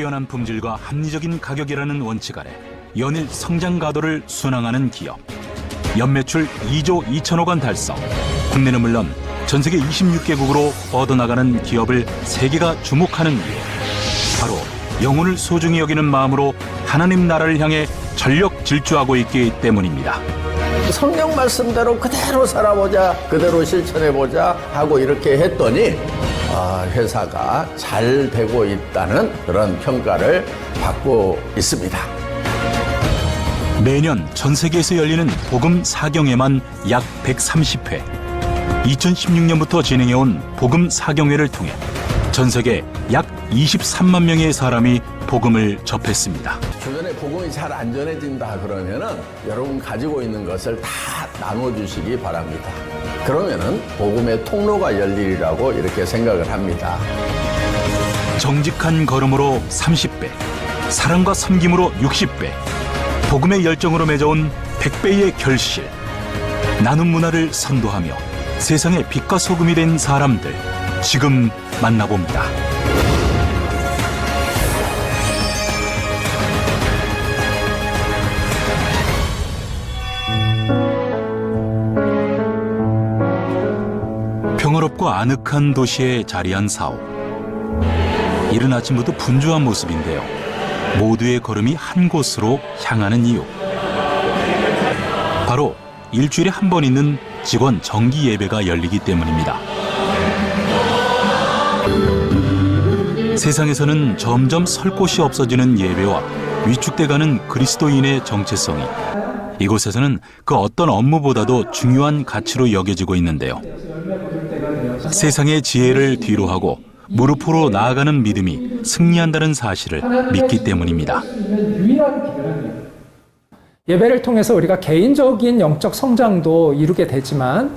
뛰어난 품질과 합리적인 가격이라는 원칙 아래 연일 성장 가도를 순항하는 기업. 연매출 2조 2천억 원 달성. 국내는 물론 전 세계 26개국으로 뻗어나가는 기업을 세계가 주목하는 이유. 바로 영혼을 소중히 여기는 마음으로 하나님 나라를 향해 전력 질주하고 있기 때문입니다. 성경 말씀대로 그대로 살아보자, 그대로 실천해보자 하고 이렇게 했더니 회사가 잘 되고 있다는 그런 평가를 받고 있습니다. 매년 전 세계에서 열리는 복음 사경회만 약 130회. 2016년부터 진행해온 복음 사경회를 통해 전 세계 약 23만 명의 사람이 복음을 접했습니다. 주변에 복음이 잘 안 전해진다 그러면은 여러분 가지고 있는 것을 다 나눠주시기 바랍니다. 그러면은 복음의 통로가 열리리라고 이렇게 생각을 합니다. 정직한 걸음으로 30배, 사랑과 섬김으로 60배, 복음의 열정으로 맺어온 100배의 결실. 나눔 문화를 선도하며 세상의 빛과 소금이 된 사람들, 지금 만나봅니다. 평화롭고 아늑한 도시에 자리한 사업. 이른 아침부터 분주한 모습인데요. 모두의 걸음이 한 곳으로 향하는 이유. 바로 일주일에 한 번 있는 직원 정기 예배가 열리기 때문입니다. 세상에서는 점점 설 곳이 없어지는 예배와 위축돼가는 그리스도인의 정체성이 이곳에서는 그 어떤 업무보다도 중요한 가치로 여겨지고 있는데요. 세상의 지혜를 뒤로하고 무릎으로 나아가는 믿음이 승리한다는 사실을 믿기 때문입니다. 예배를 통해서 우리가 개인적인 영적 성장도 이루게 되지만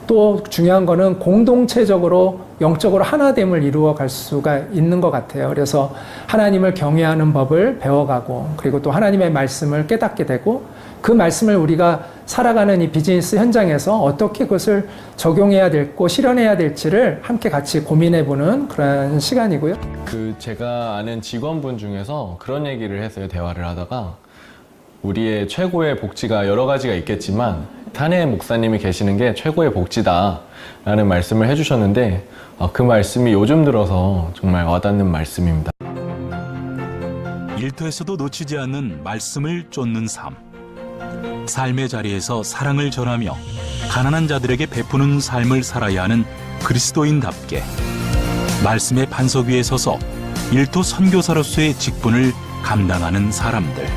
또 중요한 거는 공동체적으로 영적으로 하나됨을 이루어 갈 수가 있는 것 같아요. 그래서 하나님을 경외하는 법을 배워가고 그리고 또 하나님의 말씀을 깨닫게 되고 그 말씀을 우리가 살아가는 이 비즈니스 현장에서 어떻게 그것을 적용해야 될고 실현해야 될지를 함께 같이 고민해보는 그런 시간이고요. 제가 아는 직원분 중에서 그런 얘기를 했어요. 대화를 하다가 우리의 최고의 복지가 여러 가지가 있겠지만 탄해 목사님이 계시는 게 최고의 복지다 라는 말씀을 해주셨는데 그 말씀이 요즘 들어서 정말 와닿는 말씀입니다. 일터에서도 놓치지 않는 말씀을 쫓는 삶. 삶의 자리에서 사랑을 전하며 가난한 자들에게 베푸는 삶을 살아야 하는 그리스도인답게 말씀의 반석 위에 서서 일터 선교사로서의 직분을 감당하는 사람들.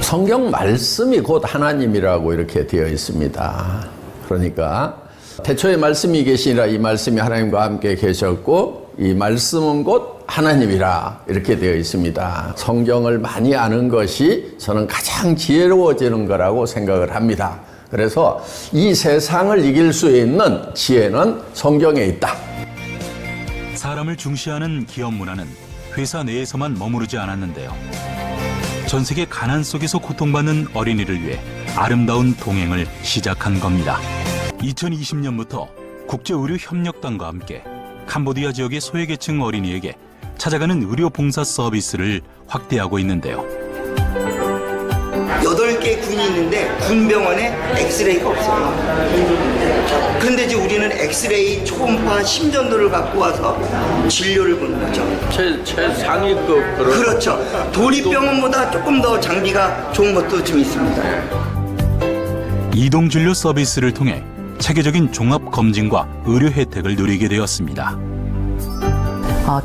성경 말씀이 곧 하나님이라고 이렇게 되어 있습니다. 그러니까 태초에 말씀이 계시니라 이 말씀이 하나님과 함께 계셨고 이 말씀은 곧 하나님이라 이렇게 되어 있습니다. 성경을 많이 아는 것이 저는 가장 지혜로워지는 거라고 생각을 합니다. 그래서 이 세상을 이길 수 있는 지혜는 성경에 있다. 사람을 중시하는 기업 문화는 회사 내에서만 머무르지 않았는데요. 전 세계 가난 속에서 고통받는 어린이를 위해 아름다운 동행을 시작한 겁니다. 2020년부터 국제의료협력단과 함께 캄보디아 지역의 소외계층 어린이에게 찾아가는 의료 봉사 서비스를 확대하고 있는데요. 8개 군이 있는데 군병원에 엑스레이가 없어요. 그런데 이제 우리는 엑스레이, 초음파, 심전도를 갖고 와서 진료를 보는 거죠. 최상위급 그렇죠. 도립병원보다 조금 더 장비가 좋은 것도 좀 있습니다. 이동진료 서비스를 통해 체계적인 종합검진과 의료 혜택을 누리게 되었습니다.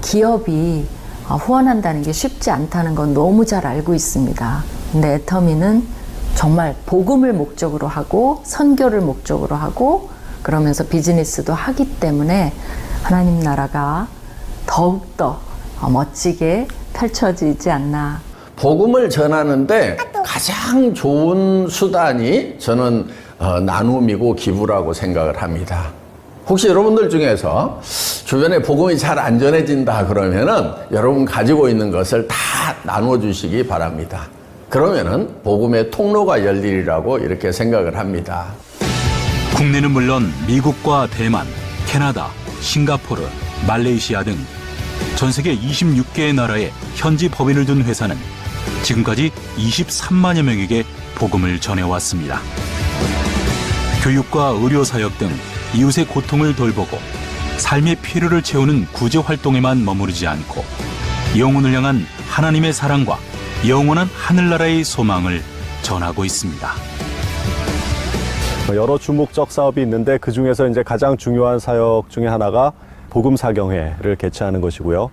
기업이 후원한다는 게 쉽지 않다는 건 너무 잘 알고 있습니다. 근데 애터미는 정말 복음을 목적으로 하고 선교를 목적으로 하고 그러면서 비즈니스도 하기 때문에 하나님 나라가 더욱더 멋지게 펼쳐지지 않나. 복음을 전하는데 가장 좋은 수단이 저는 나눔이고 기부라고 생각을 합니다. 혹시 여러분들 중에서 주변에 복음이 잘 안 전해진다 그러면은 여러분 가지고 있는 것을 다 나눠주시기 바랍니다. 그러면은 복음의 통로가 열리리라고 이렇게 생각을 합니다. 국내는 물론 미국과 대만, 캐나다, 싱가포르, 말레이시아 등 전 세계 26개의 나라에 현지 법인을 둔 회사는 지금까지 23만여 명에게 복음을 전해왔습니다. 교육과 의료사역 등 이웃의 고통을 돌보고 삶의 필요를 채우는 구제 활동에만 머무르지 않고 영혼을 향한 하나님의 사랑과 영원한 하늘나라의 소망을 전하고 있습니다. 여러 주목적 사업이 있는데 그 중에서 이제 가장 중요한 사역 중에 하나가 복음사경회를 개최하는 것이고요.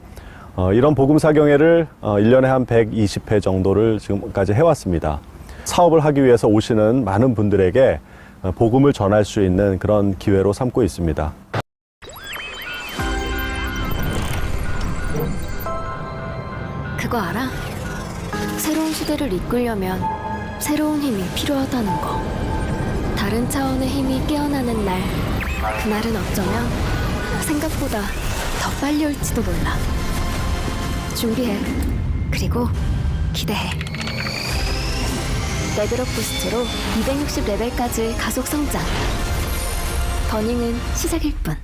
이런 복음사경회를 1년에 한 120회 정도를 지금까지 해왔습니다. 사업을 하기 위해서 오시는 많은 분들에게 복음을 전할 수 있는 그런 기회로 삼고 있습니다. 그거 알아? 새로운 시대를 이끌려면 새로운 힘이 필요하다는 거. 다른 차원의 힘이 깨어나는 날, 그날은 어쩌면 생각보다 더 빨리 올지도 몰라. 준비해. 그리고 기대해. 레벨업 부스트로 260레벨까지 가속 성장. 버닝은 시작일 뿐.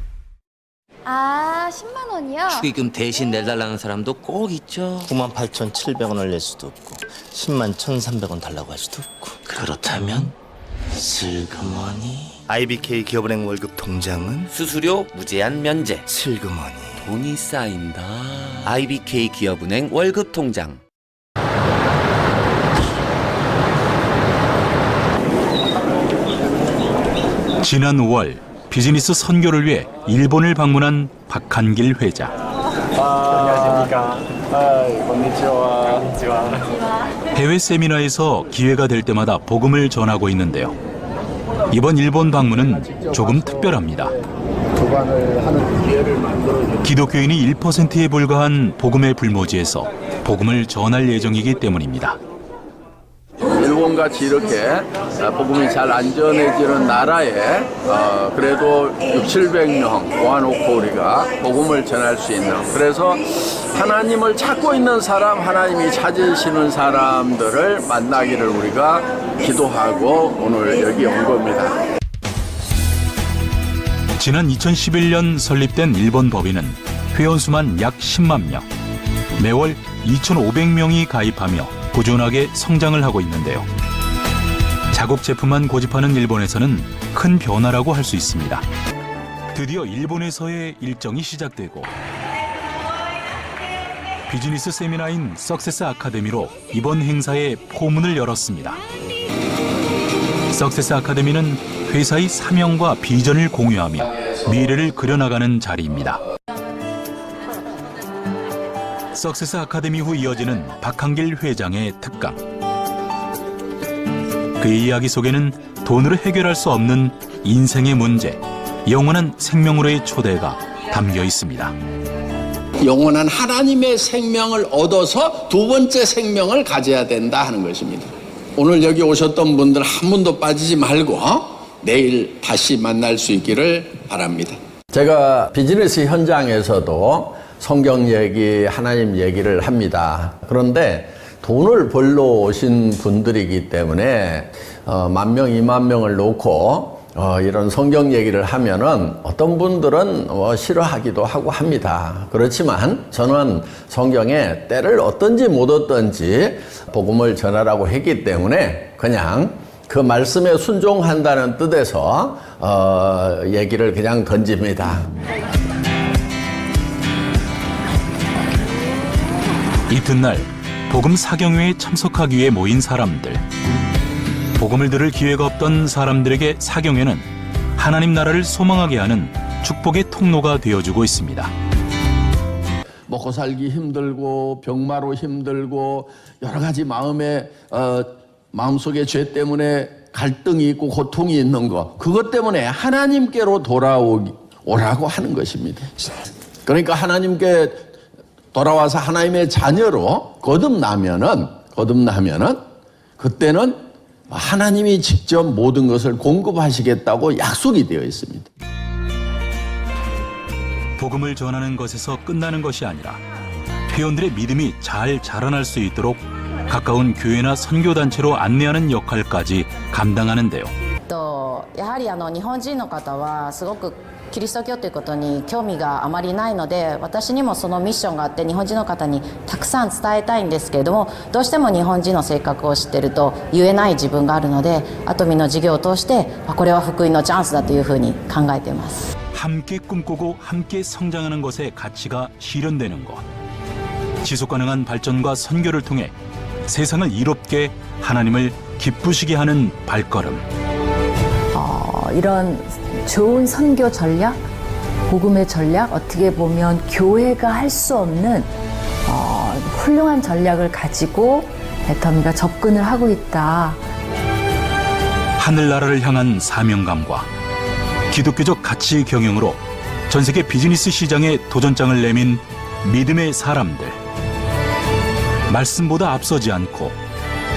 아, 10만 원이요? 축의금 대신 내달라는 사람도 꼭 있죠. 98,700원을 낼 수도 없고 101,300원 달라고 할 수도 없고. 그렇다면 슬그머니 IBK 기업은행 월급 통장은 수수료 무제한 면제. 슬그머니 돈이 쌓인다. IBK 기업은행 월급 통장. 지난 5월 비즈니스 선교를 위해 일본을 방문한 박한길 회장. 안녕하십니까. 해외 세미나에서 기회가 될 때마다 복음을 전하고 있는데요. 이번 일본 방문은 조금 특별합니다. 기독교인이 1%에 불과한 복음의 불모지에서 복음을 전할 예정이기 때문입니다. 일본같이 이렇게 복음이 잘 안전해지는 나라에 그래도 600~700명 모아놓고 우리가 복음을 전할 수 있는, 그래서 하나님을 찾고 있는 사람, 하나님이 찾으시는 사람들을 만나기를 우리가 기도하고 오늘 여기 온 겁니다. 지난 2011년 설립된 일본 법인은 회원수만 약 10만 명, 매월 2,500명이 가입하며 꾸준하게 성장을 하고 있는데요. 자국 제품만 고집하는 일본에서는 큰 변화라고 할 수 있습니다. 드디어 일본에서의 일정이 시작되고 비즈니스 세미나인 석세스 아카데미로 이번 행사에 포문을 열었습니다. 석세스 아카데미는 회사의 사명과 비전을 공유하며 미래를 그려나가는 자리입니다. 석세스 아카데미 후 이어지는 박한길 회장의 특강. 그의 이야기 속에는 돈으로 해결할 수 없는 인생의 문제, 영원한 생명으로의 초대가 담겨 있습니다. 영원한 하나님의 생명을 얻어서 두 번째 생명을 가져야 된다 하는 것입니다. 오늘 여기 오셨던 분들 한 분도 빠지지 말고 내일 다시 만날 수 있기를 바랍니다. 제가 비즈니스 현장에서도 성경 얘기, 하나님 얘기를 합니다. 그런데 돈을 벌러 오신 분들이기 때문에 10,000명, 20,000명을 놓고 이런 성경 얘기를 하면은 어떤 분들은 싫어하기도 하고 합니다. 그렇지만 저는 성경에 때를 얻든지 못 얻든지 복음을 전하라고 했기 때문에 그냥 그 말씀에 순종한다는 뜻에서 얘기를 그냥 던집니다. 이튿날 복음 사경회에 참석하기 위해 모인 사람들. 복음을 들을 기회가 없던 사람들에게 사경회는 하나님 나라를 소망하게 하는 축복의 통로가 되어주고 있습니다. 먹고 살기 힘들고 병마로 힘들고 여러 가지 마음속에 죄 때문에 갈등이 있고 고통이 있는 것, 그것 때문에 하나님께로 돌아오라고 하는 것입니다. 그러니까 하나님께 돌아와서 하나님의 자녀로 거듭나면은 그때는 하나님이 직접 모든 것을 공급하시겠다고 약속이 되어 있습니다. 복음을 전하는 것에서 끝나는 것이 아니라 회원들의 믿음이 잘 자라날 수 있도록 가까운 교회나 선교단체로 안내하는 역할까지 감당하는데요. やはり日本人の方はすごくキリスト教ということに興味があまりないので、私にもそのミッションがあって日本人の方にたくさん伝えたいんですけれども、どうしても日本人の性格を知ってると言えない自分があるので、アトミの授業を通してこれは福音のチャンスだというふうに考えています。 함께 꿈꾸고 함께 성장하는 것의 가치가 실현되는 것. 지속가능한 발전과 선교를 통해 세상을 이롭게 하나님을 기쁘시게 하는 발걸음. 이런 좋은 선교 전략, 복음의 전략, 어떻게 보면 교회가 할 수 없는 훌륭한 전략을 가지고 애터미가 접근을 하고 있다. 하늘나라를 향한 사명감과 기독교적 가치 경영으로 전 세계 비즈니스 시장에 도전장을 내민 믿음의 사람들. 말씀보다 앞서지 않고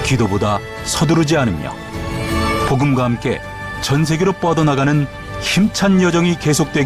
기도보다 서두르지 않으며 복음과 함께 전 세계로 뻗어나가는 힘찬 여정이 계속되기